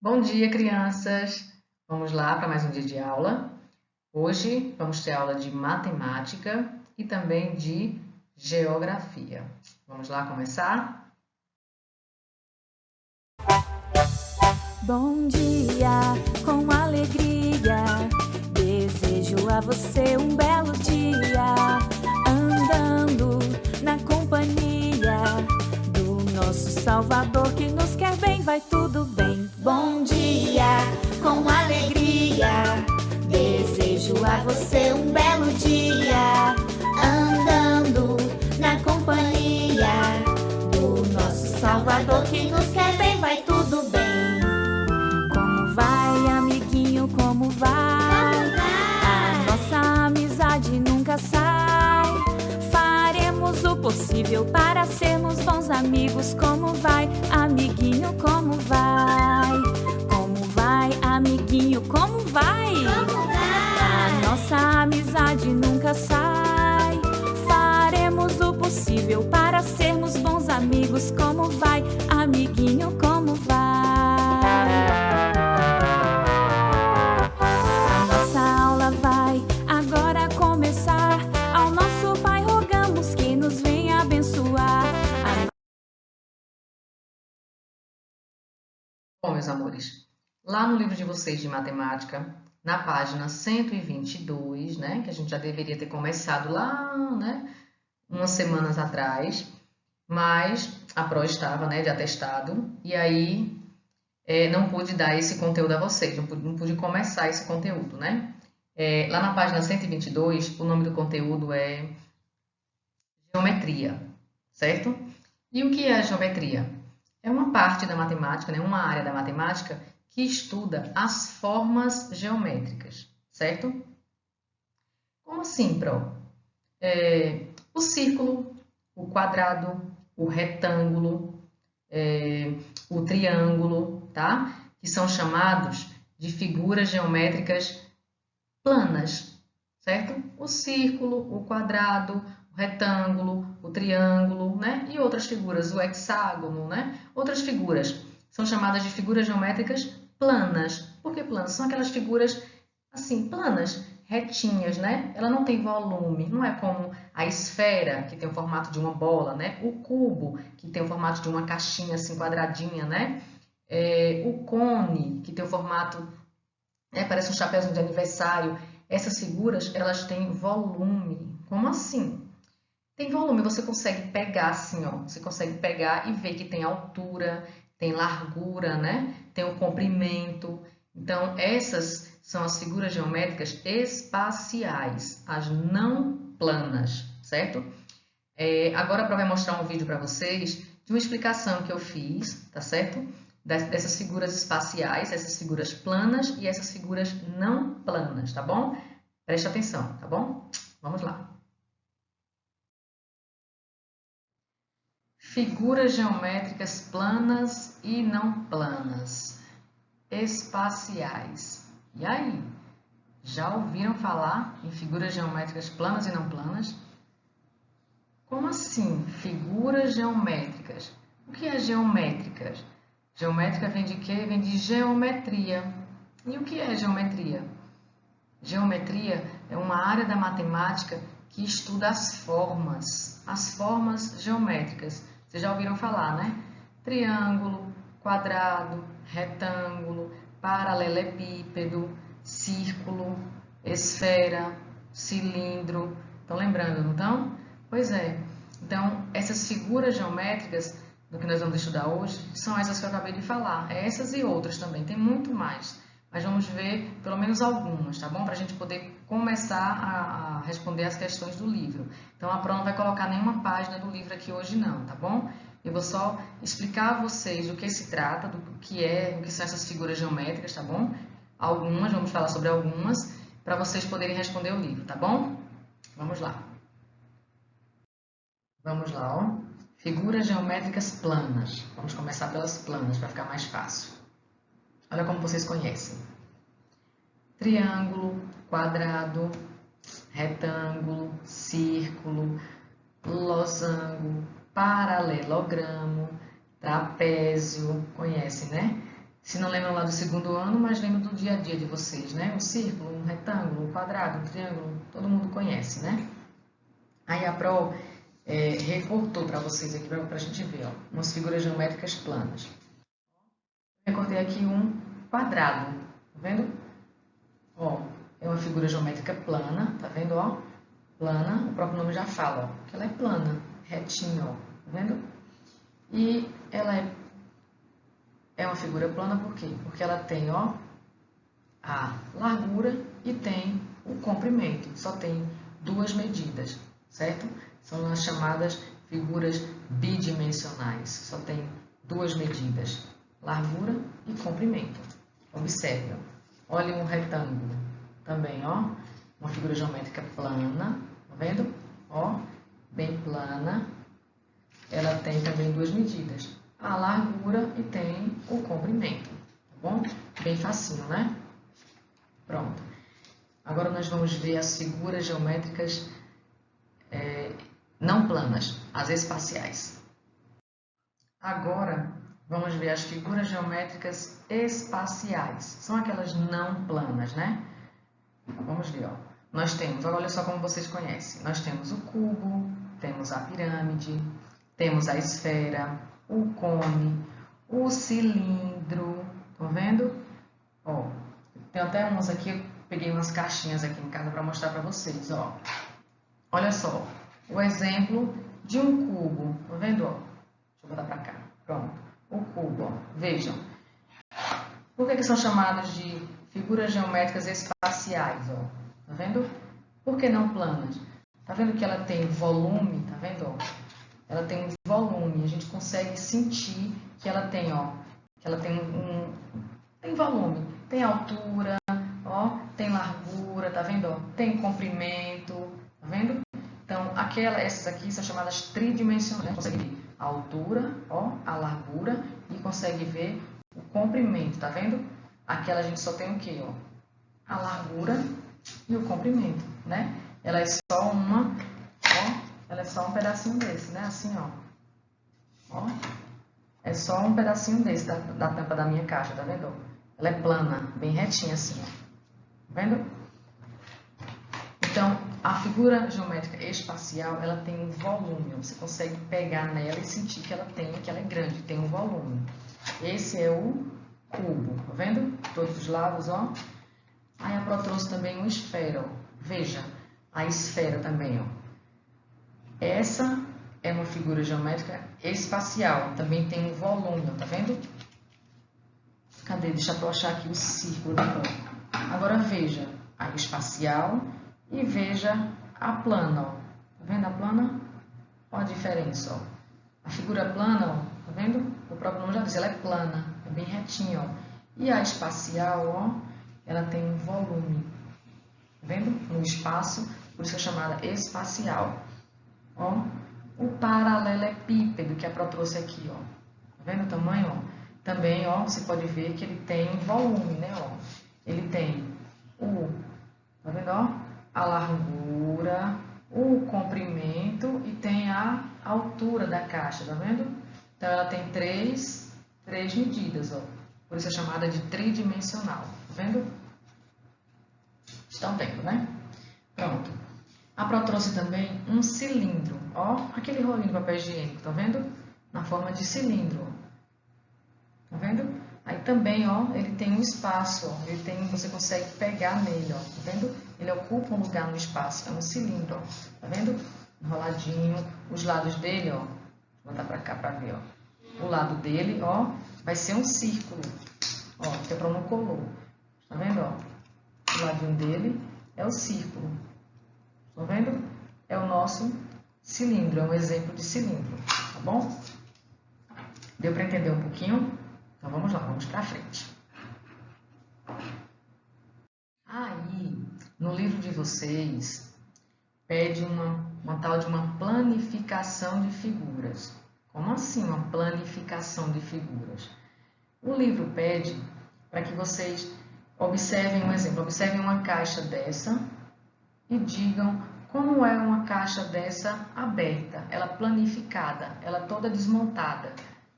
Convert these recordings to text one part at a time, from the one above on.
Bom dia, crianças! Vamos lá para mais um dia de aula. Hoje vamos ter aula de matemática e também de geografia. Vamos lá começar? Bom dia, com alegria, desejo a você um belo dia, andando na companhia do nosso Salvador que nos quer bem, vai tudo bem. Bom dia, com alegria, desejo a você um belo dia, andando na companhia do nosso Salvador que nos quer bem, vai tudo bem. Como vai, amiguinho, como vai? A nossa amizade nunca sai. Faremos o possível para sermos bons amigos. Como vai, amiguinho, como vai? Como vai, amiguinho, como vai? A nossa amizade nunca sai. Faremos o possível para sermos bons amigos. Como vai, amiguinho, como vai? A nossa aula vai agora começar. Ao nosso Pai rogamos que nos venha abençoar. Bom, meus amores, lá no livro de vocês de matemática, na página 122, né, que a gente já deveria ter começado lá, né, umas semanas atrás, mas a pró estava, né, de atestado, e aí não pude dar esse conteúdo a vocês, não pude começar esse conteúdo, né? Lá na página 122, o nome do conteúdo é geometria, certo? E o que é a geometria? É uma parte da matemática, né, uma área da matemática que estuda as formas geométricas, certo? Como assim, Pro? O círculo, o quadrado, o retângulo, o triângulo, tá? Que são chamados de figuras geométricas planas, certo? O círculo, o quadrado, o retângulo, o triângulo, né? E outras figuras, o hexágono, né? Outras figuras são chamadas de figuras geométricas planas. Por que planas? São aquelas figuras assim, planas, retinhas, né? Ela não tem volume, não é como a esfera, que tem o formato de uma bola, né? O cubo, que tem o formato de uma caixinha assim quadradinha, né? O cone, que tem o formato, parece um chapéuzinho de aniversário. Essas figuras, elas têm volume. Como assim? Tem volume, você consegue pegar assim, ó. Você consegue pegar e ver que tem altura, tem largura, né? Tem o comprimento. Então, essas são as figuras geométricas espaciais, as não planas, certo? Agora, para mostrar um vídeo para vocês de uma explicação que eu fiz, tá certo? Dessas figuras espaciais, essas figuras planas e essas figuras não planas, tá bom? Preste atenção, tá bom? Vamos lá. Figuras geométricas planas e não planas, espaciais. E aí? Já ouviram falar em figuras geométricas planas e não planas? Como assim, figuras geométricas? O que é geométricas? Geométrica vem de quê? Vem de geometria. E o que é geometria? Geometria é uma área da matemática que estuda as formas geométricas. Vocês já ouviram falar, né? Triângulo, quadrado, retângulo, paralelepípedo, círculo, esfera, cilindro. Estão lembrando, não estão? Pois é. Então, essas figuras geométricas do que nós vamos estudar hoje são essas que eu acabei de falar. Essas e outras também, tem muito mais. Mas vamos ver pelo menos algumas, tá bom? Para a gente poder começar a responder as questões do livro. Então, a prova não vai colocar nenhuma página do livro aqui hoje não, tá bom? Eu vou só explicar a vocês do que se trata, do que é, o que são essas figuras geométricas, tá bom? Algumas, vamos falar sobre algumas, para vocês poderem responder o livro, tá bom? Vamos lá. Vamos lá, ó. Figuras geométricas planas. Vamos começar pelas planas, para ficar mais fácil. Olha como vocês conhecem. Triângulo, quadrado, retângulo, círculo, losango, paralelogramo, trapézio, conhecem, né? Se não lembram lá do segundo ano, mas lembram do dia a dia de vocês, né? Um círculo, um retângulo, um quadrado, um triângulo, todo mundo conhece, né? Aí a Pro recortou para vocês aqui, para a gente ver, ó, umas figuras geométricas planas. Recortei aqui um quadrado, tá vendo? Ó, é uma figura geométrica plana, tá vendo, ó? Plana, o próprio nome já fala, ó, que ela é plana, retinha, ó, tá vendo? E ela é uma figura plana por quê? Porque ela tem, ó, a largura e tem o comprimento, só tem duas medidas, certo? São as chamadas figuras bidimensionais, só tem duas medidas, largura e comprimento. Observe, ó. Olha um retângulo, também, ó, uma figura geométrica plana, tá vendo? Ó, bem plana, ela tem também duas medidas, a largura e tem o comprimento, tá bom? Bem facinho, né? Pronto. Agora nós vamos ver as figuras geométricas não planas, as espaciais. Agora vamos ver as figuras geométricas espaciais. São aquelas não planas, né? Vamos ver, ó. Nós temos, olha só como vocês conhecem. Nós temos o cubo, temos a pirâmide, temos a esfera, o cone, o cilindro. Estão vendo? Ó, tem até uns aqui, eu peguei umas caixinhas aqui em casa para mostrar para vocês, ó. Olha só, o exemplo de um cubo, tá vendo, ó? Deixa eu botar para cá, pronto. O cubo, ó, vejam. Por que são chamados de figuras geométricas espaciais, ó? Tá vendo? Por que não planas? Tá vendo que ela tem volume, tá vendo, ó? Ela tem um volume, a gente consegue sentir que ela tem, ó, que ela tem tem volume, tem altura, ó, tem largura, tá vendo, ó? Tem comprimento, tá vendo? Então, essas aqui são chamadas tridimensionais. Você consegue ver a altura, ó, a largura e consegue ver o comprimento, tá vendo? Aquela a gente só tem o quê, ó? A largura e o comprimento, né? Ela é só ela é só um pedacinho desse, né? Assim, ó. Ó. É só um pedacinho desse da tampa da minha caixa, tá vendo? Ela é plana, bem retinha assim, ó. Tá vendo? Então, a figura geométrica espacial, ela tem um volume. Você consegue pegar nela e sentir que ela é grande, tem um volume. Esse é o cubo, tá vendo? Todos os lados, ó. Aí a Pro trouxe também uma esfera, ó. Veja, a esfera também, ó. Essa é uma figura geométrica espacial, também tem um volume, ó, tá vendo? Cadê? Deixa eu achar aqui o círculo da Pro. Agora veja a espacial e veja a plana, ó. Tá vendo a plana? Olha a diferença, ó. A figura plana, ó, tá vendo? O próprio nome já diz, ela é plana, é bem retinha, ó. E a espacial, ó, ela tem um volume, tá vendo? No espaço, por isso é chamada espacial. Ó, o paralelepípedo que a Pro trouxe aqui, ó. Tá vendo o tamanho, ó? Também, ó, você pode ver que ele tem volume, né, ó? Ele tem tá vendo, ó? A largura, o comprimento e tem a altura da caixa, tá vendo? Então, ela tem três medidas, ó. Por isso é chamada de tridimensional, tá vendo? Estão vendo, né? Pronto. A Pro trouxe também um cilindro, ó, aquele rolinho de papel higiênico, tá vendo? Na forma de cilindro, ó. Tá vendo? Aí também, ó, ele tem um espaço, ó, você consegue pegar nele, ó, tá vendo? Ele ocupa um lugar no espaço, é um cilindro, ó, tá vendo? Enroladinho, os lados dele, ó, vou botar pra cá pra ver, ó. O lado dele, ó, vai ser um círculo, ó, que a Pro não colou, tá vendo, ó? O ladinho dele é o círculo, tá vendo? É o nosso cilindro, é um exemplo de cilindro, tá bom? Deu para entender um pouquinho? Então vamos lá, vamos para frente. Aí, no livro de vocês, pede uma tal de uma planificação de figuras. Como assim uma planificação de figuras? O livro pede para que vocês observem um exemplo, observem uma caixa dessa e digam como é uma caixa dessa aberta, ela planificada, ela toda desmontada.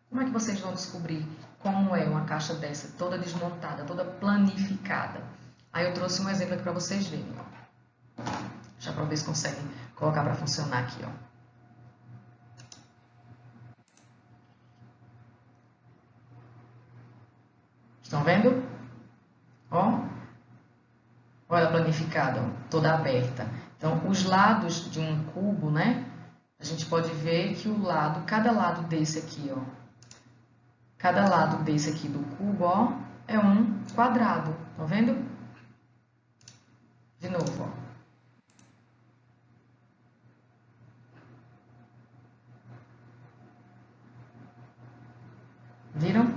Como é que vocês vão descobrir como é uma caixa dessa, toda desmontada, toda planificada. Aí eu trouxe um exemplo aqui para vocês verem, ó. Já para ver se conseguem colocar para funcionar aqui, ó. Estão vendo? Ó. Olha a planificada, ó, toda aberta. Então, os lados de um cubo, né? A gente pode ver que cada lado desse aqui, ó. Cada lado desse aqui do cubo, ó, é um quadrado. Estão vendo? De novo, ó. Viram?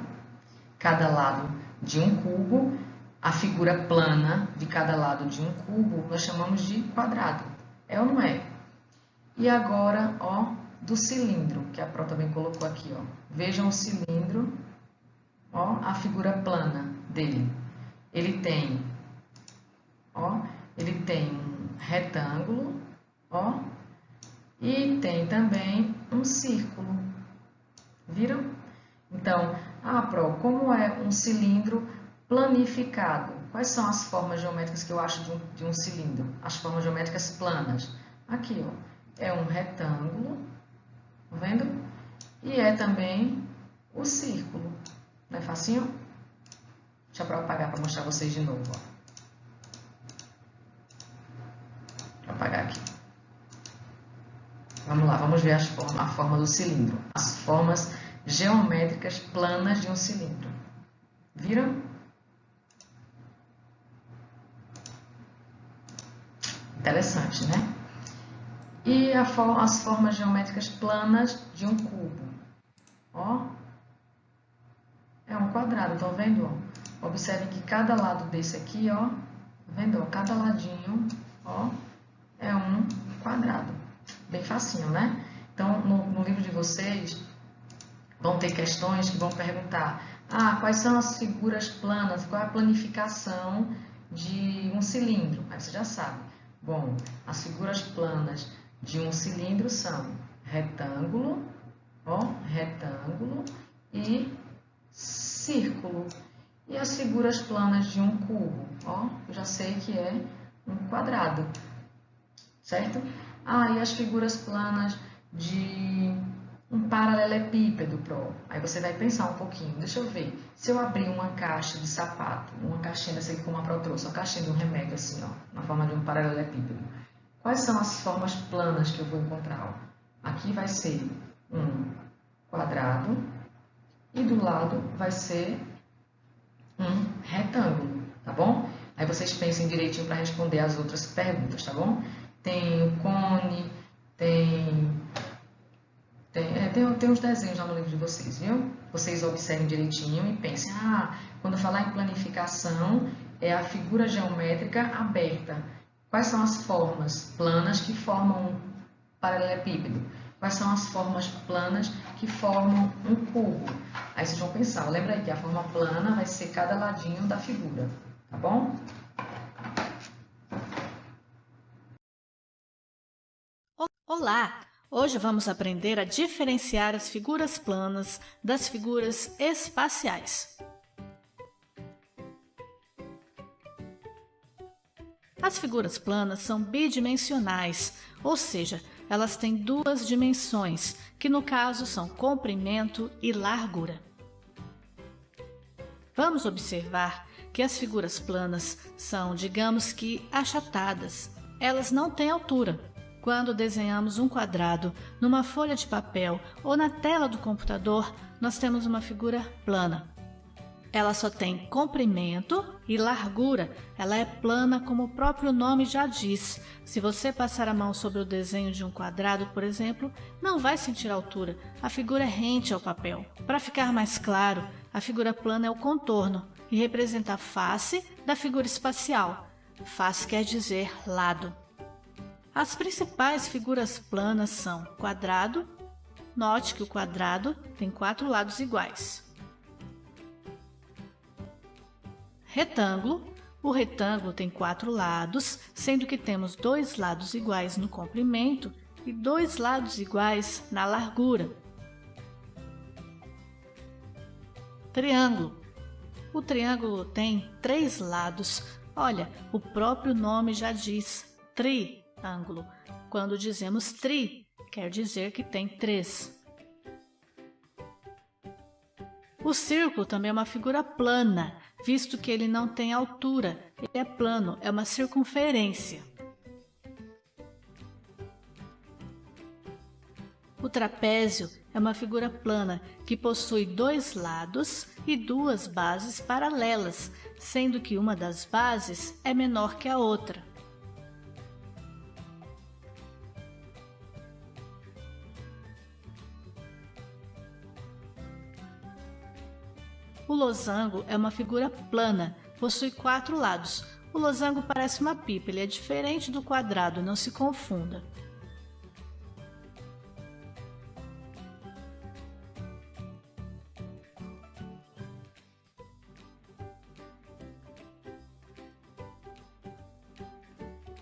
Cada lado de um cubo, a figura plana de cada lado de um cubo, nós chamamos de quadrado. É ou não é? E agora, ó, do cilindro, que a Pro também colocou aqui, ó. Vejam o cilindro, ó, a figura plana dele. Ele tem, ó, ele tem um retângulo, ó, e tem também um círculo. Viram? Então, Pro, como é um cilindro planificado? Quais são as formas geométricas que eu acho de um cilindro? As formas geométricas planas. Aqui, ó, é um retângulo, tá vendo? E é também o círculo. Não é facinho? Deixa eu apagar para mostrar vocês de novo, ó. Vou apagar aqui. Vamos lá, vamos ver a forma do cilindro. As formas geométricas planas de um cilindro. Viram? Interessante, né? E as formas geométricas planas de um cubo. Ó, é um quadrado, estão vendo? Ó? Observem que cada lado desse aqui, ó, tá vendo? Ó, cada ladinho, ó, é um quadrado. Bem facinho, né? Então, no livro de vocês, vão ter questões que vão perguntar: quais são as figuras planas? Qual é a planificação de um cilindro? Aí você já sabe. Bom, as figuras planas de um cilindro são retângulo, ó, retângulo e círculo. E as figuras planas de um cubo, ó, eu já sei que é um quadrado, certo? E as figuras planas de um paralelepípedo, Pro. Aí você vai pensar um pouquinho. Deixa eu ver. Se eu abrir uma caixa de sapato, uma caixinha dessa aqui como a Pro trouxe, uma caixinha de um remédio assim, ó, na forma de um paralelepípedo. Quais são as formas planas que eu vou encontrar? Ó? Aqui vai ser um quadrado e do lado vai ser um retângulo, tá bom? Aí vocês pensem direitinho para responder as outras perguntas, tá bom? Tem o cone, tem uns desenhos lá no livro de vocês, viu? Vocês observem direitinho e pensem, quando falar em planificação, é a figura geométrica aberta. Quais são as formas planas que formam um paralelepípedo? Quais são as formas planas que formam um cubo? Aí vocês vão pensar, lembra aí que a forma plana vai ser cada ladinho da figura, tá bom? Olá! Hoje vamos aprender a diferenciar as figuras planas das figuras espaciais. As figuras planas são bidimensionais, ou seja, elas têm duas dimensões, que no caso são comprimento e largura. Vamos observar que as figuras planas são, digamos que, achatadas. Elas não têm altura. Quando desenhamos um quadrado numa folha de papel ou na tela do computador, nós temos uma figura plana. Ela só tem comprimento e largura. Ela é plana como o próprio nome já diz. Se você passar a mão sobre o desenho de um quadrado, por exemplo, não vai sentir altura. A figura é rente ao papel. Para ficar mais claro, a figura plana é o contorno e representa a face da figura espacial. Face quer dizer lado. As principais figuras planas são quadrado. Note que o quadrado tem 4 lados iguais. Retângulo. O retângulo tem 4 lados, sendo que temos 2 lados iguais no comprimento e 2 lados iguais na largura. triângulo. O triângulo tem 3 lados. Olha, o próprio nome já diz triângulo. Quando dizemos tri, quer dizer que tem 3. O círculo também é uma figura plana, visto que ele não tem altura. Ele é plano, é uma circunferência. O trapézio é uma figura plana que possui 2 lados e 2 bases paralelas, sendo que uma das bases é menor que a outra. O losango é uma figura plana, possui 4 lados. O losango parece uma pipa, ele é diferente do quadrado, não se confunda.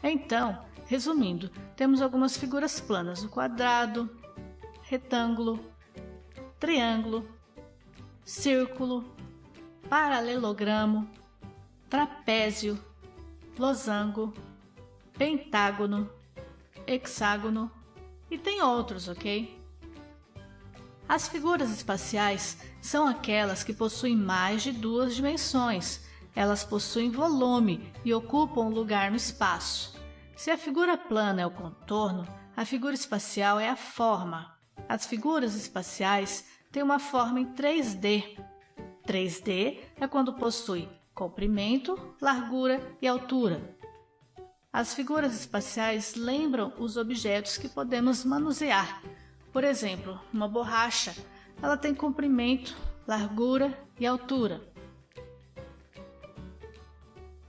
Então, resumindo, temos algumas figuras planas: o quadrado, retângulo, triângulo, círculo, paralelogramo, trapézio, losango, pentágono, hexágono e tem outros, ok? As figuras espaciais são aquelas que possuem mais de 2 dimensões. Elas possuem volume e ocupam um lugar no espaço. Se a figura plana é o contorno, a figura espacial é a forma. As figuras espaciais têm uma forma em 3D. 3D é quando possui comprimento, largura e altura. As figuras espaciais lembram os objetos que podemos manusear. Por exemplo, uma borracha, ela tem comprimento, largura e altura.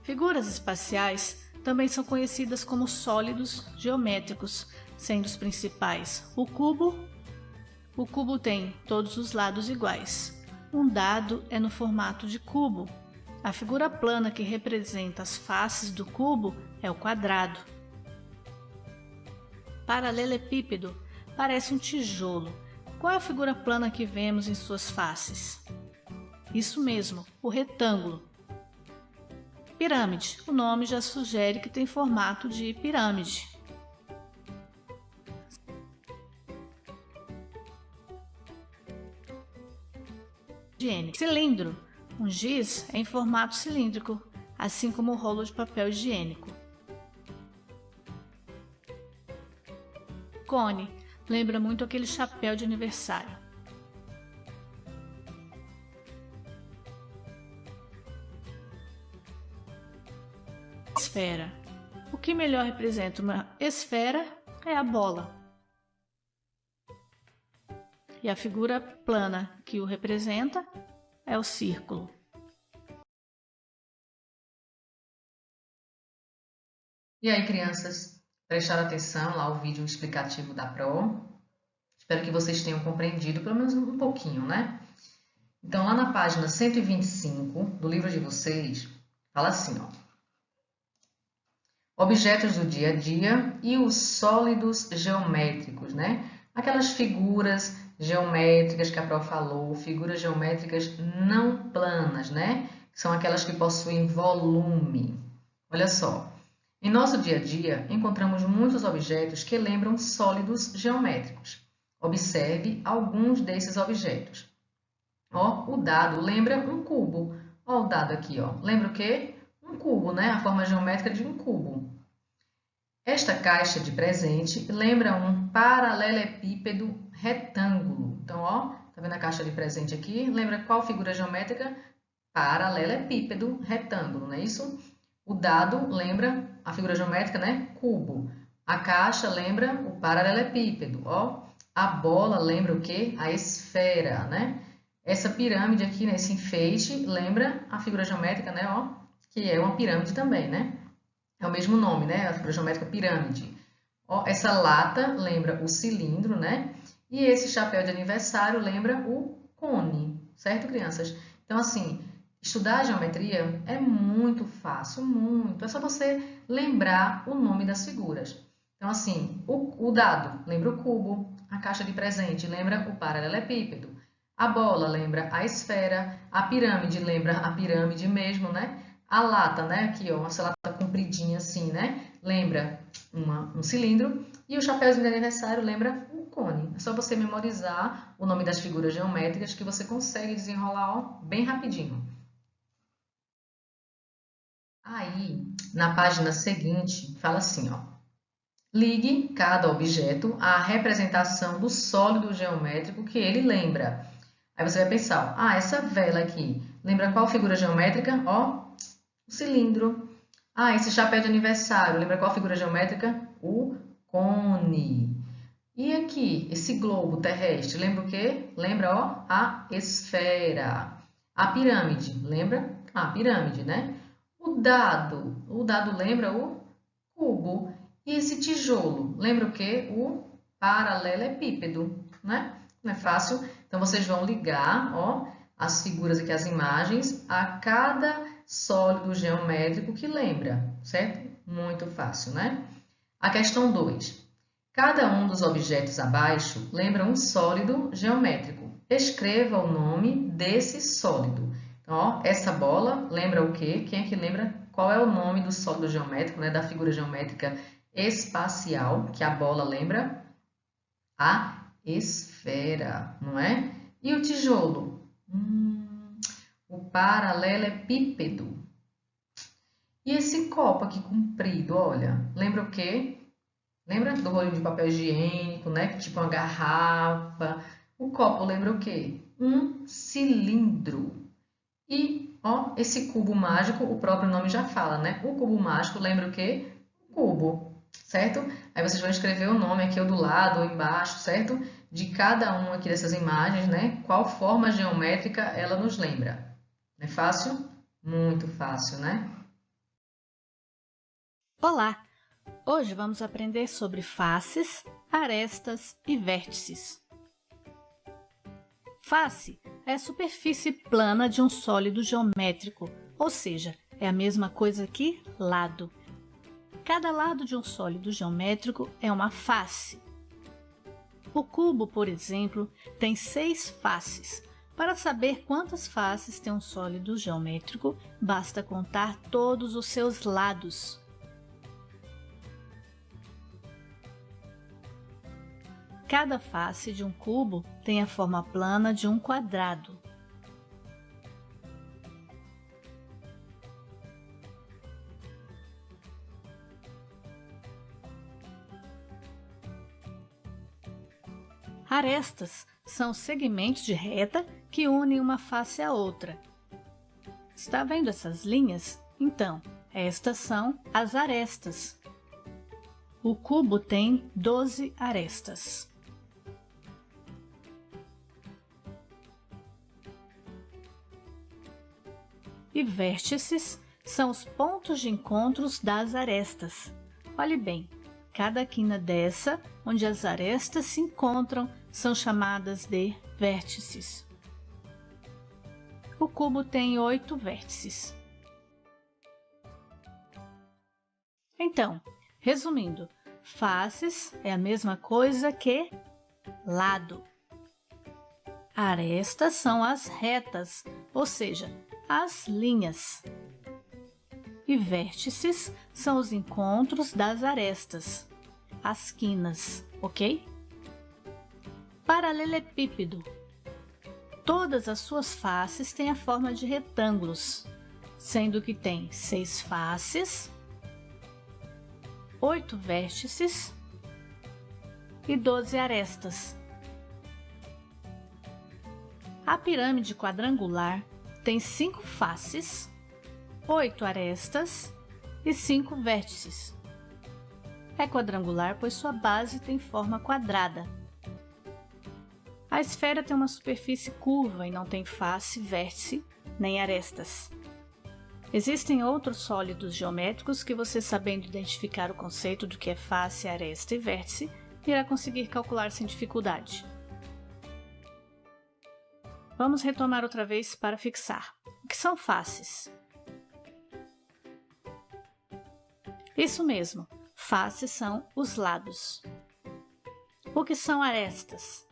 Figuras espaciais também são conhecidas como sólidos geométricos, sendo os principais o cubo. O cubo tem todos os lados iguais. Um dado é no formato de cubo. A figura plana que representa as faces do cubo é o quadrado. Paralelepípedo parece um tijolo. Qual é a figura plana que vemos em suas faces? Isso mesmo, o retângulo. Pirâmide. O nome já sugere que tem formato de pirâmide. Cilindro. Um giz é em formato cilíndrico, assim como o rolo de papel higiênico. Cone. Lembra muito aquele chapéu de aniversário. Esfera. O que melhor representa uma esfera é a bola. E a figura plana que o representa é o círculo. E aí, crianças, prestaram atenção lá ao vídeo explicativo da Pro? Espero que vocês tenham compreendido pelo menos um pouquinho, né? Então, lá na página 125 do livro de vocês, fala assim, ó. Objetos do dia a dia e os sólidos geométricos, né? Aquelas figuras geométricas que a Pro falou, figuras geométricas não planas, né? São aquelas que possuem volume. Olha só, em nosso dia a dia encontramos muitos objetos que lembram sólidos geométricos. Observe alguns desses objetos. Ó, o dado lembra um cubo. Ó, o dado aqui, ó. Lembra o quê? Um cubo, né? A forma geométrica de um cubo. Esta caixa de presente lembra um paralelepípedo retângulo. Então, ó, tá vendo a caixa de presente aqui? Lembra qual figura geométrica? Paralelepípedo retângulo, não é isso? O dado lembra a figura geométrica, né? Cubo. A caixa lembra o paralelepípedo, ó. A bola lembra o quê? A esfera, né? Essa pirâmide aqui, né? Esse enfeite, lembra a figura geométrica, né? Ó, que é uma pirâmide também, né? É o mesmo nome, né? A figura geométrica pirâmide. Ó, essa lata lembra o cilindro, né? E esse chapéu de aniversário lembra o cone, certo, crianças? Então, assim, estudar a geometria é muito fácil, muito. É só você lembrar o nome das figuras. Então, assim, o dado lembra o cubo, a caixa de presente lembra o paralelepípedo, A bola lembra a esfera, a pirâmide lembra a pirâmide mesmo, né? A lata, né? Aqui, ó, essa lata compridinha assim, né? Lembra um cilindro. E o chapéuzinho de aniversário lembra um cone. É só você memorizar o nome das figuras geométricas que você consegue desenrolar, ó, bem rapidinho. Aí, na página seguinte, fala assim, ó. Ligue cada objeto à representação do sólido geométrico que ele lembra. Aí você vai pensar, essa vela aqui, lembra qual figura geométrica? Ó, o cilindro. Esse chapéu de aniversário, lembra qual figura geométrica? O cone. E aqui, esse globo terrestre, lembra o quê? Lembra, ó, a esfera. A pirâmide, lembra? A pirâmide, né? O dado lembra o cubo. E esse tijolo, lembra o quê? O paralelepípedo, né? Não é fácil? Então, vocês vão ligar, ó, as figuras aqui, as imagens, a cada sólido geométrico que lembra, certo? Muito fácil, né? A questão 2. Cada um dos objetos abaixo lembra um sólido geométrico. Escreva o nome desse sólido. Então, ó, essa bola lembra o quê? Quem é que lembra qual é o nome do sólido geométrico, né? Da figura geométrica espacial, que a bola lembra? A esfera, não é? E o tijolo? O paralelepípedo. E esse copo aqui comprido, olha, lembra o quê? Lembra do rolinho de papel higiênico, né? Tipo uma garrafa. O copo lembra o quê? Um cilindro. E, ó, esse cubo mágico, o próprio nome já fala, né? O cubo mágico lembra o quê? Um cubo, certo? Aí vocês vão escrever o nome aqui ou do lado ou embaixo, certo? De cada uma aqui dessas imagens, né? Qual forma geométrica ela nos lembra. Não é fácil? Muito fácil, né? Olá! Hoje vamos aprender sobre faces, arestas e vértices. Face é a superfície plana de um sólido geométrico, ou seja, é a mesma coisa que lado. Cada lado de um sólido geométrico é uma face. O cubo, por exemplo, tem 6 faces. Para saber quantas faces tem um sólido geométrico, basta contar todos os seus lados. Cada face de um cubo tem a forma plana de um quadrado. Arestas são segmentos de reta que unem uma face à outra. Está vendo essas linhas? Então, estas são as arestas. O cubo tem 12 arestas. E vértices são os pontos de encontros das arestas. Olhe bem, cada quina dessa, onde as arestas se encontram, são chamadas de vértices. O cubo tem 8 vértices. Então, resumindo, faces é a mesma coisa que lado. Arestas são as retas, ou seja, as linhas. E vértices são os encontros das arestas, as quinas, ok? Paralelepípedo. Todas as suas faces têm a forma de retângulos, sendo que tem 6 faces, 8 vértices e 12 arestas. A pirâmide quadrangular tem 5 faces, 8 arestas e 5 vértices. É quadrangular pois sua base tem forma quadrada. A esfera tem uma superfície curva e não tem face, vértice nem arestas. Existem outros sólidos geométricos que você, sabendo identificar o conceito do que é face, aresta e vértice, irá conseguir calcular sem dificuldade. Vamos retomar outra vez para fixar. O que são faces? Isso mesmo, faces são os lados. O que são arestas?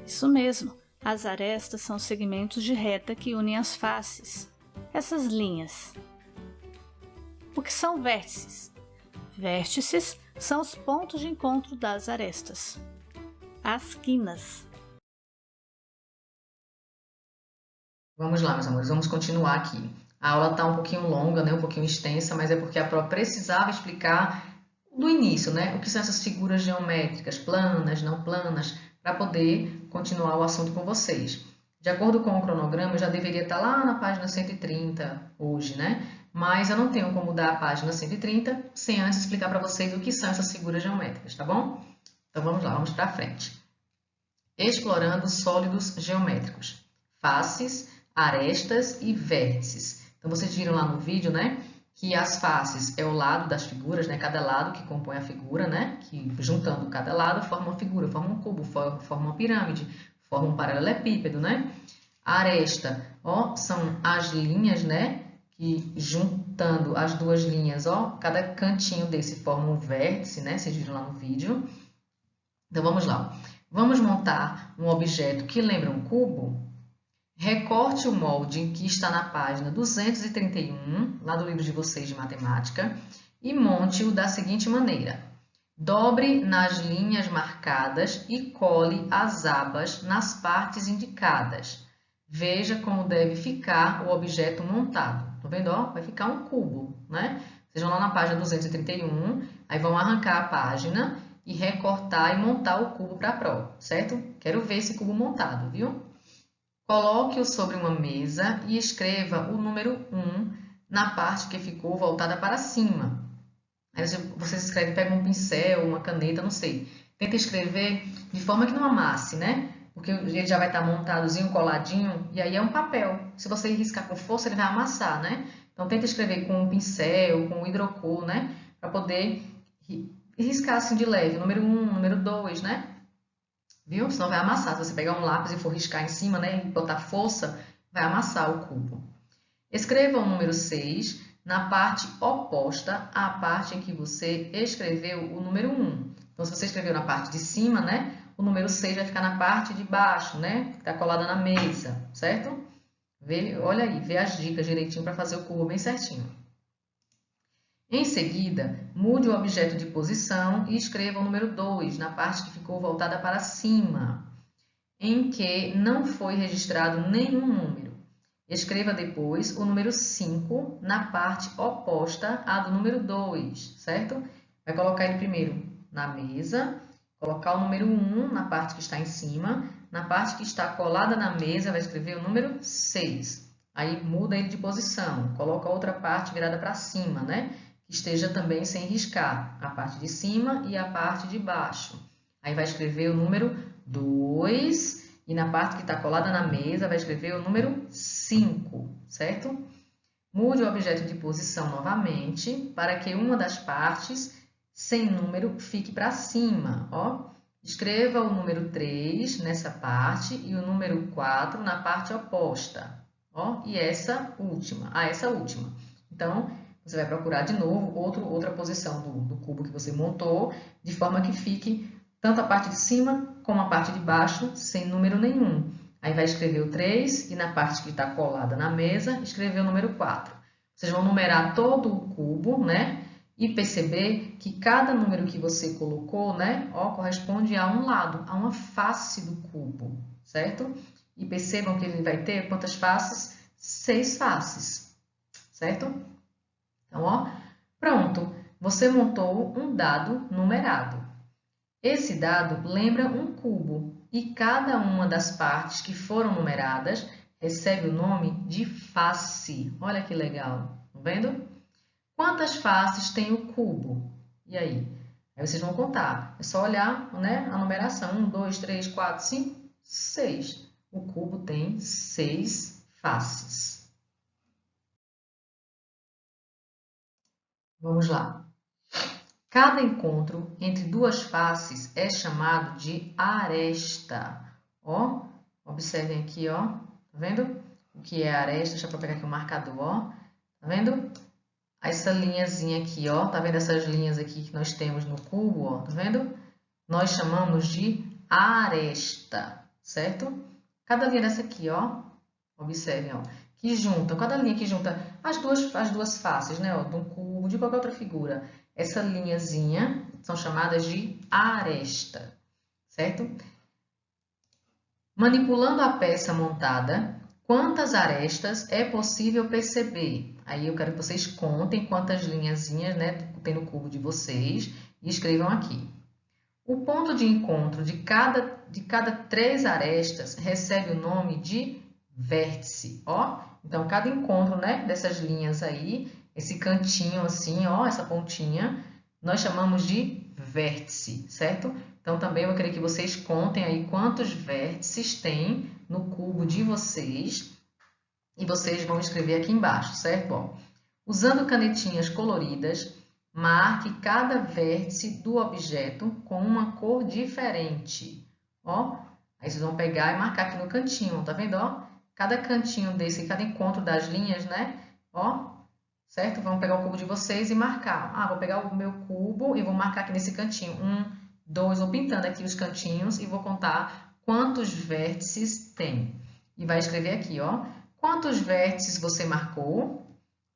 Isso mesmo, As arestas são segmentos de reta que unem as faces. Essas linhas. O que são vértices? Vértices são os pontos de encontro das arestas. As quinas. Vamos lá, meus amores, vamos continuar aqui. A aula está um pouquinho longa, né? Um pouquinho extensa, mas é porque a prova precisava explicar do início, né? O que são essas figuras geométricas, planas, não planas, para poder continuar o assunto com vocês. De acordo com o cronograma, eu já deveria estar lá na página 130 hoje, né? Mas eu não tenho como dar a página 130 sem antes explicar para vocês o que são essas figuras geométricas, tá bom? Então vamos lá, vamos para frente. Explorando sólidos geométricos, faces, arestas e vértices. Então vocês viram lá no vídeo, né? Que as faces é o lado das figuras, né? Cada lado que compõe a figura, né? Que juntando cada lado forma uma figura, forma um cubo, forma uma pirâmide, forma um paralelepípedo, né? A aresta, ó, são as linhas, né? Que juntando as duas linhas, ó, cada cantinho desse forma um vértice, né? Vocês viram lá no vídeo. Então vamos lá. Vamos montar um objeto que lembra um cubo? Recorte o molde que está na página 231, lá do livro de vocês de matemática, e monte-o da seguinte maneira. Dobre nas linhas marcadas e cole as abas nas partes indicadas. Veja como deve ficar o objeto montado. Tá vendo? Ó, vai ficar um cubo, né? Vocês vão lá na página 231, aí vão arrancar a página e recortar e montar o cubo para a prova, certo? Quero ver esse cubo montado, viu? Coloque-o sobre uma mesa e escreva o número 1 na parte que ficou voltada para cima. Aí você escreve, pega um pincel, uma caneta, não sei. Tenta escrever de forma que não amasse, né? Porque ele já vai estar montadozinho, coladinho, e aí é um papel. Se você riscar com força, ele vai amassar, né? Então, tenta escrever com um pincel, com hidrocor, né? Para poder riscar assim de leve. Número 1, número 2, né? Viu? Senão vai amassar. Se você pegar um lápis e for riscar em cima, né, e botar força, vai amassar o cubo. Escreva o número 6 na parte oposta à parte em que você escreveu o número 1. Então, se você escreveu na parte de cima, né, o número 6 vai ficar na parte de baixo, né, que está colada na mesa, certo? Olha aí, vê as dicas direitinho para fazer o cubo bem certinho. Em seguida, mude o objeto de posição e escreva o número 2 na parte que ficou voltada para cima, em que não foi registrado nenhum número. Escreva depois o número 5 na parte oposta à do número 2, certo? Vai colocar ele primeiro na mesa, colocar o número 1 na parte que está em cima, na parte que está colada na mesa vai escrever o número 6. Aí muda ele de posição, coloca a outra parte virada para cima, né? Que esteja também sem riscar, a parte de cima e a parte de baixo. Aí vai escrever o número 2 e na parte que está colada na mesa vai escrever o número 5, certo? Mude o objeto de posição novamente para que uma das partes sem número fique para cima, ó. Escreva o número 3 nessa parte e o número 4 na parte oposta, ó, e essa última. Então, você vai procurar de novo outra posição do cubo que você montou, de forma que fique tanto a parte de cima como a parte de baixo sem número nenhum. Aí vai escrever o 3 e na parte que está colada na mesa, escrever o número 4. Vocês vão numerar todo o cubo, né? E perceber que cada número que você colocou, né, ó, corresponde a um lado, a uma face do cubo, certo? E percebam que ele vai ter quantas faces? 6 faces, certo? Então, ó, pronto, você montou um dado numerado. Esse dado lembra um cubo e cada uma das partes que foram numeradas recebe o nome de face. Olha que legal, tá vendo? Quantas faces tem o cubo? E aí? Aí vocês vão contar. É só olhar, né, a numeração. 1, 2, 3, 4, 5, 6. O cubo tem 6 faces. Vamos lá. Cada encontro entre duas faces é chamado de aresta. Ó, observem aqui, ó. Tá vendo? O que é aresta? Deixa eu pegar aqui o marcador, ó. Tá vendo? Essa linhazinha aqui, ó, tá vendo essas linhas aqui que nós temos no cubo, ó, tá vendo? Nós chamamos de aresta, certo? cada linha dessa aqui, ó, observem, ó, que junta, cada linha que junta as duas faces, né, ó, de um cubo, de qualquer outra figura. Essa linhazinha são chamadas de aresta, certo? Manipulando a peça montada, quantas arestas é possível perceber? Aí eu quero que vocês contem quantas linhazinhas, né, tem no cubo de vocês e escrevam aqui. O ponto de encontro de cada 3 arestas recebe o nome de vértice, ó. Então, cada encontro, né, dessas linhas aí, esse cantinho assim, ó, essa pontinha, nós chamamos de vértice, certo? Então, também eu queria que vocês contem aí quantos vértices tem no cubo de vocês e vocês vão escrever aqui embaixo, certo? Bom, usando canetinhas coloridas, marque cada vértice do objeto com uma cor diferente, ó. Aí vocês vão pegar e marcar aqui no cantinho, tá vendo, ó? Cada cantinho desse, cada encontro das linhas, né? Ó, certo? Vão pegar o cubo de vocês e marcar. Ah, vou pegar o meu cubo e vou marcar aqui nesse cantinho. 1, 2, vou pintando aqui os cantinhos e vou contar quantos vértices tem. E vai escrever aqui, ó. Quantos vértices você marcou?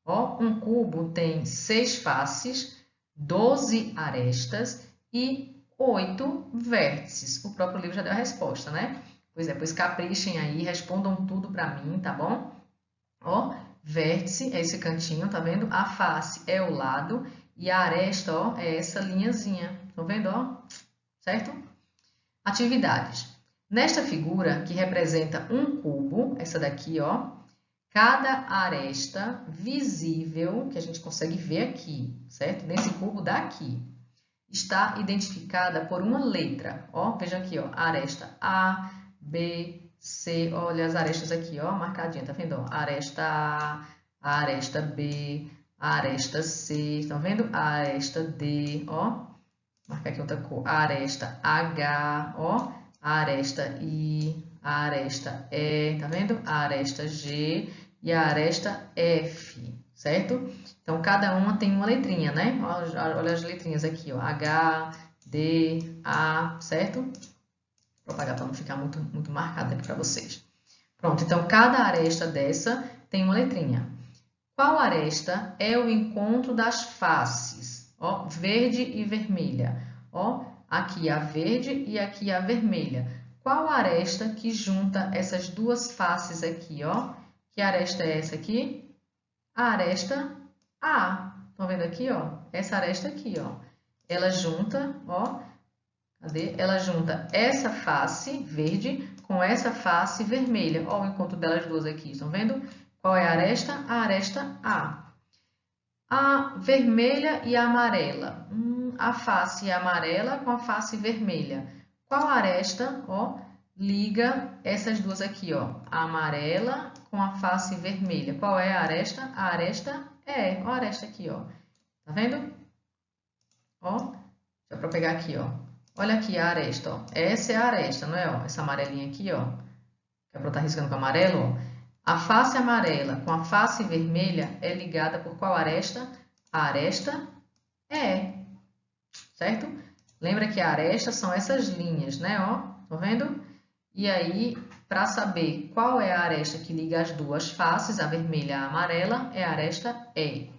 Ó, um cubo tem 6 faces, 12 arestas e 8 vértices. O próprio livro já deu a resposta, né? Pois é, pois caprichem aí, respondam tudo para mim, tá bom? Ó, vértice é esse cantinho, tá vendo? A face é o lado e a aresta, ó, é essa linhazinha. Estão vendo, ó? Certo? Atividades. Nesta figura, que representa um cubo, essa daqui, ó, cada aresta visível, que a gente consegue ver aqui, certo? Nesse cubo daqui, está identificada por uma letra, ó, veja aqui, ó, aresta A, B, C, olha as arestas aqui, ó, marcadinha, tá vendo? Ó, aresta A, aresta B, aresta C, estão vendo? Aresta D, ó, marcar aqui outra cor, aresta H, ó, aresta I, aresta E, tá vendo? Aresta G e a aresta F, certo? Então, cada uma tem uma letrinha, né? Olha as letrinhas aqui, ó, H, D, A, certo? Vou apagar para não ficar muito marcado aqui para vocês. Pronto, então, cada aresta dessa tem uma letrinha. Qual aresta é o encontro das faces? Ó, verde e vermelha. Ó, aqui a verde e aqui a vermelha. Qual aresta que junta essas duas faces aqui, ó? Que aresta é essa aqui? A aresta A. Estão vendo aqui, ó? Essa aresta aqui, ó. Ela junta, ó. Cadê? Ela junta essa face verde com essa face vermelha. Ó, o encontro delas duas aqui. Estão vendo? Qual é a aresta? A aresta A. A vermelha e a amarela. A face amarela com a face vermelha. Qual aresta, ó, liga essas duas aqui, ó? A amarela com a face vermelha. Qual é a aresta? A aresta é. Ó, a aresta aqui, ó. Tá vendo? Ó, já para pegar aqui, ó. Olha aqui a aresta, ó. Essa é a aresta, não é? Ó, essa amarelinha aqui, ó. Que é para estar riscando com amarelo, ó. A face amarela com a face vermelha é ligada por qual aresta? A aresta é. Certo? Lembra que a aresta são essas linhas, né? Ó, tá vendo? E aí, para saber qual é a aresta que liga as duas faces, a vermelha e a amarela, é a aresta E.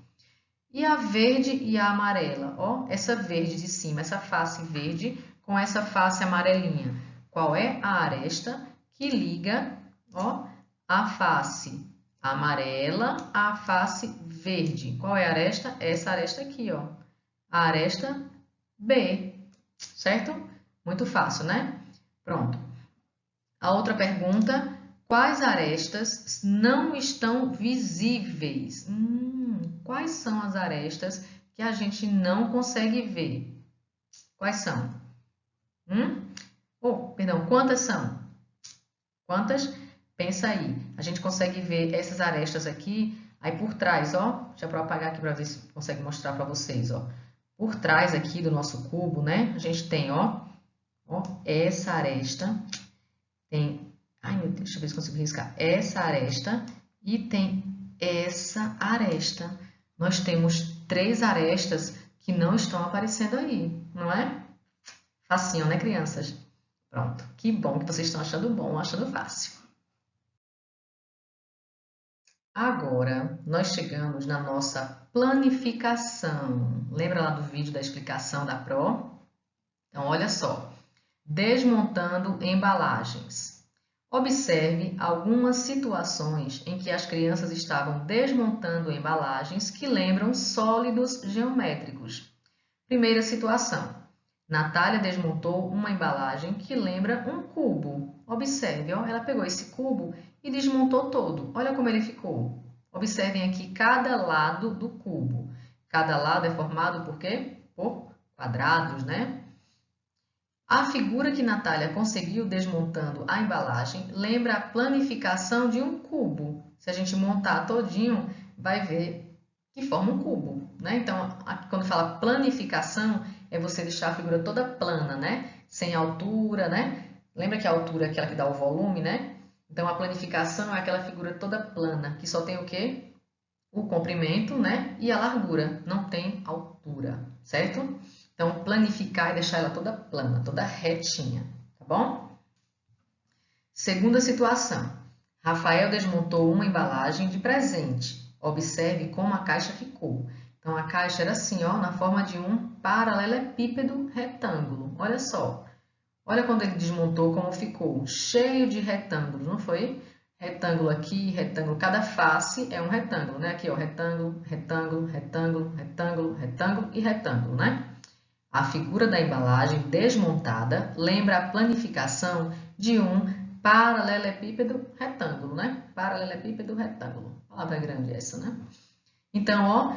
E a verde e a amarela, ó, essa verde de cima, essa face verde com essa face amarelinha. Qual é a aresta que liga, ó, a face amarela à face verde? Qual é a aresta? Essa aresta aqui, ó. A aresta B, certo? Muito fácil, né? Pronto. A outra pergunta, quais arestas não estão visíveis? Quais são as arestas que a gente não consegue ver? Quais são? Perdão, quantas são? Quantas? Pensa aí. A gente consegue ver essas arestas aqui, aí por trás, ó. Já para apagar aqui para ver se consegue mostrar para vocês, ó. Por trás aqui do nosso cubo, né? A gente tem, ó, essa aresta. Tem, ai meu Deus, deixa eu ver se consigo riscar. Essa aresta e tem essa aresta. Nós temos 3 arestas que não estão aparecendo aí, não é? Facinho, né, crianças? Pronto. Que bom que vocês estão achando bom, achando fácil. Agora, nós chegamos na nossa planificação. Lembra lá do vídeo da explicação da Pro? Então, olha só. Desmontando embalagens. Observe algumas situações em que as crianças estavam desmontando embalagens que lembram sólidos geométricos. Primeira situação. Natália desmontou uma embalagem que lembra um cubo. Observe, ó, ela pegou esse cubo e desmontou todo. Olha como ele ficou. Observem aqui cada lado do cubo. Cada lado é formado por quê? Por quadrados, né? A figura que Natália conseguiu desmontando a embalagem lembra a planificação de um cubo. Se a gente montar todinho, vai ver que forma um cubo, né? Então, quando fala planificação, é você deixar a figura toda plana, né? Sem altura, né? Lembra que a altura é aquela que dá o volume, né? Então, a planificação é aquela figura toda plana, que só tem o quê? O comprimento, né? E a largura, não tem altura, certo? Então, planificar é deixar ela toda plana, toda retinha, tá bom? Segunda situação. Rafael desmontou uma embalagem de presente. Observe como a caixa ficou. Então, a caixa era assim, ó, na forma de um paralelepípedo retângulo. Olha só. Olha quando ele desmontou como ficou. Cheio de retângulos, não foi? Retângulo aqui, retângulo. Cada face é um retângulo, né? Aqui, ó, retângulo, retângulo, retângulo, retângulo, retângulo e retângulo, né? A figura da embalagem desmontada lembra a planificação de um paralelepípedo retângulo, né? Paralelepípedo retângulo. Palavra grande essa, né? Então, ó,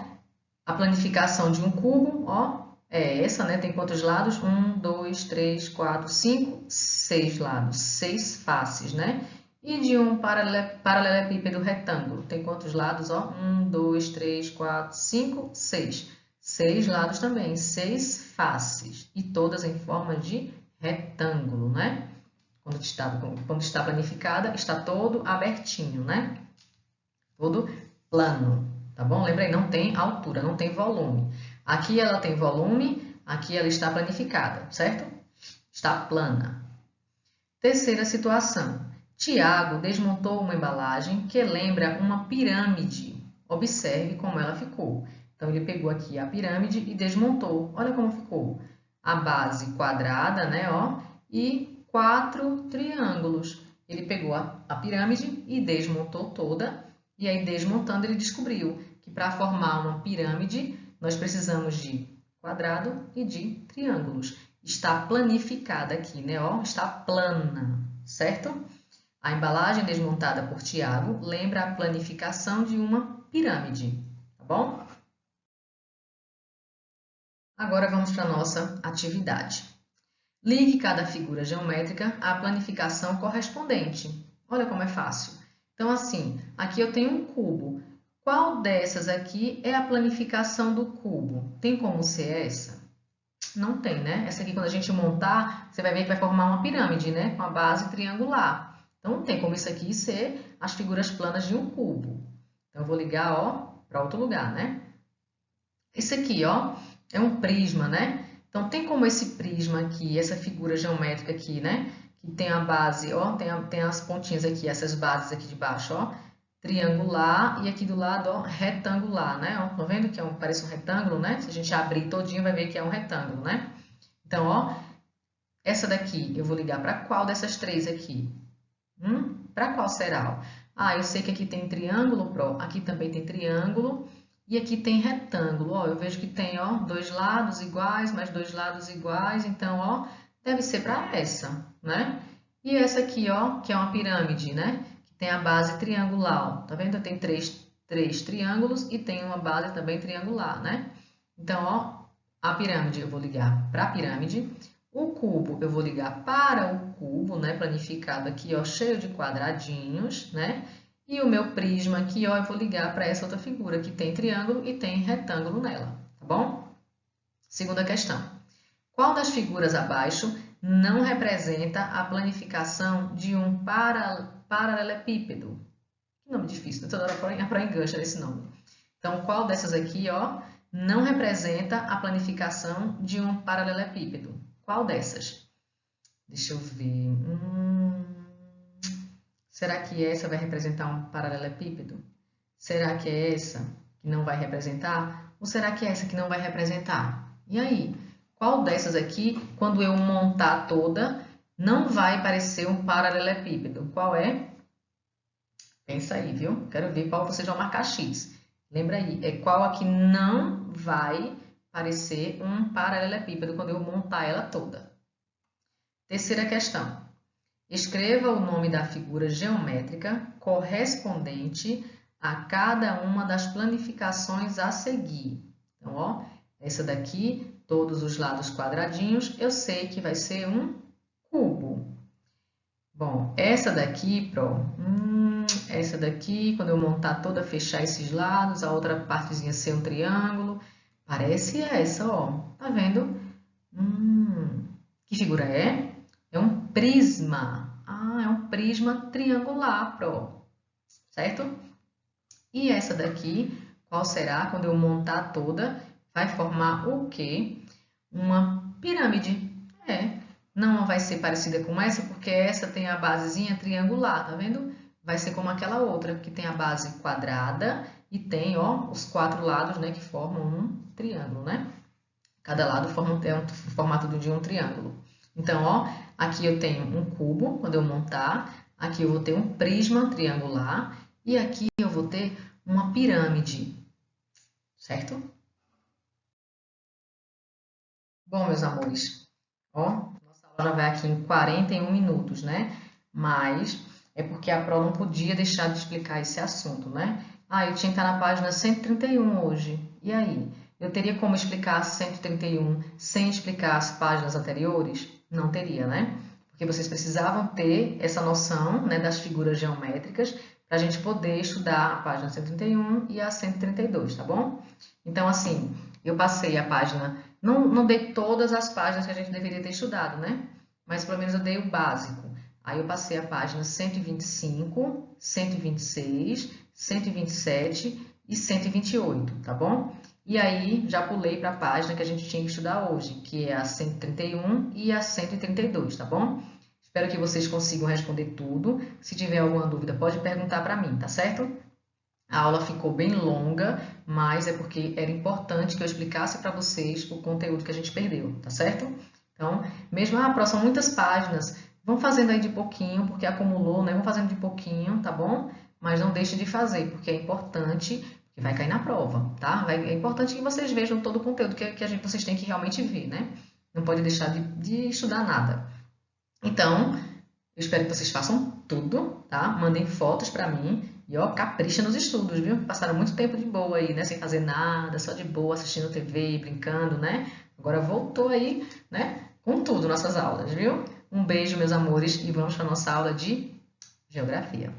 a planificação de um cubo, ó, é essa, né? Tem quantos lados? 1, 2, 3, 4, 5, 6 lados, 6 faces, né? E de um paralelepípedo retângulo, tem quantos lados? Ó, 1, 2, 3, 4, 5, 6. 6 lados também, 6 faces, e todas em forma de retângulo, né? Quando está planificada, está todo abertinho, né? Todo plano, tá bom? Lembrei, não tem altura, não tem volume. Aqui ela tem volume, aqui ela está planificada, certo? Está plana. Terceira situação. Tiago desmontou uma embalagem que lembra uma pirâmide. Observe como ela ficou. Então, ele pegou aqui a pirâmide e desmontou. Olha como ficou. A base quadrada, né? Ó, e 4 triângulos. Ele pegou a pirâmide e desmontou toda. E aí, desmontando, ele descobriu que para formar uma pirâmide, nós precisamos de quadrado e de triângulos. Está planificada aqui, né? Ó, está plana, certo? A embalagem desmontada por Tiago lembra a planificação de uma pirâmide, tá bom? Agora vamos para a nossa atividade. Ligue cada figura geométrica à planificação correspondente. Olha como é fácil. Então, assim, aqui eu tenho um cubo. Qual dessas aqui é a planificação do cubo? Tem como ser essa? Não tem, né? Essa aqui, quando a gente montar, você vai ver que vai formar uma pirâmide, né? Com a base triangular. Então, não tem como isso aqui ser as figuras planas de um cubo. Então, eu vou ligar, ó, para outro lugar, né? Esse aqui, ó, é um prisma, né? Então, tem como esse prisma aqui, essa figura geométrica aqui, né? Que tem a base, ó, tem as pontinhas aqui, essas bases aqui de baixo, ó, triangular e aqui do lado, ó, retangular, né? Ó, tá vendo que parece um retângulo, né? Se a gente abrir todinho, vai ver que é um retângulo, né? Então, ó, essa daqui, eu vou ligar para qual dessas três aqui? Para qual será? Ah, eu sei que aqui tem triângulo, aqui também tem triângulo. E aqui tem retângulo, ó, eu vejo que tem, ó, 2 lados iguais, mais 2 lados iguais, então, ó, deve ser para essa, né? E essa aqui, ó, que é uma pirâmide, né? Que tem a base triangular, ó, tá vendo? Tem três triângulos e tem uma base também triangular, né? Então, ó, a pirâmide eu vou ligar para a pirâmide, o cubo eu vou ligar para o cubo, né? Planificado aqui, ó, cheio de quadradinhos, né? E o meu prisma aqui, ó, eu vou ligar para essa outra figura que tem triângulo e tem retângulo nela, tá bom? Segunda questão. Qual das figuras abaixo não representa a planificação de um paralelepípedo? Que nome difícil, né? Toda hora a Pro engancha nesse nome. Então, qual dessas aqui, ó, não representa a planificação de um paralelepípedo? Qual dessas? Deixa eu ver. Será que essa vai representar um paralelepípedo? Será que é essa que não vai representar? Ou será que é essa que não vai representar? E aí? Qual dessas aqui, quando eu montar toda, não vai parecer um paralelepípedo? Qual é? Pensa aí, viu? Quero ver qual vocês vão marcar X. Lembra aí, é qual a que não vai parecer um paralelepípedo quando eu montar ela toda. Terceira questão. Escreva o nome da figura geométrica correspondente a cada uma das planificações a seguir. Então, ó, essa daqui, todos os lados quadradinhos, eu sei que vai ser um cubo. Bom, essa daqui, essa daqui, quando eu montar toda, fechar esses lados, a outra partezinha ser um triângulo, parece essa, ó. Tá vendo? Que figura é? É um prisma. Ah, é um prisma triangular, certo? E essa daqui, qual será? Quando eu montar toda, vai formar o quê? Uma pirâmide. Não vai ser parecida com essa, porque essa tem a basezinha triangular, tá vendo? Vai ser como aquela outra, que tem a base quadrada e tem, ó, os 4 lados, né, que formam um triângulo, né? Cada lado é um formato de um triângulo. Então, ó, aqui eu tenho um cubo, quando eu montar, aqui eu vou ter um prisma triangular e aqui eu vou ter uma pirâmide, certo? Bom, meus amores, ó, nossa aula já vai aqui em 41 minutos, né? Mas é porque a Pro não podia deixar de explicar esse assunto, né? Ah, eu tinha que estar na página 131 hoje. E aí? Eu teria como explicar 131 sem explicar as páginas anteriores? Não teria, né? Porque vocês precisavam ter essa noção, né, das figuras geométricas para a gente poder estudar a página 131 e a 132, tá bom? Então, assim, eu passei a página... Não dei todas as páginas que a gente deveria ter estudado, né? Mas pelo menos eu dei o básico. Aí eu passei a página 125, 126, 127 e 128, tá bom? E aí já pulei para a página que a gente tinha que estudar hoje, que é a 131 e a 132, tá bom? Espero que vocês consigam responder tudo. Se tiver alguma dúvida, pode perguntar para mim, tá certo? A aula ficou bem longa, mas é porque era importante que eu explicasse para vocês o conteúdo que a gente perdeu, tá certo? Então, mesmo, são muitas páginas, vão fazendo aí de pouquinho, porque acumulou, né? Vão fazendo de pouquinho, tá bom? Mas não deixe de fazer, porque é importante, que vai cair na prova, tá? É importante que vocês vejam todo o conteúdo que vocês têm que realmente ver, né? Não pode deixar de estudar nada. Então, eu espero que vocês façam tudo, tá? Mandem fotos para mim. E, ó, capricha nos estudos, viu? Passaram muito tempo de boa aí, né? Sem fazer nada, só de boa, assistindo TV, brincando, né? Agora voltou aí, né? Com tudo nossas aulas, viu? Um beijo, meus amores, e vamos para a nossa aula de Geografia.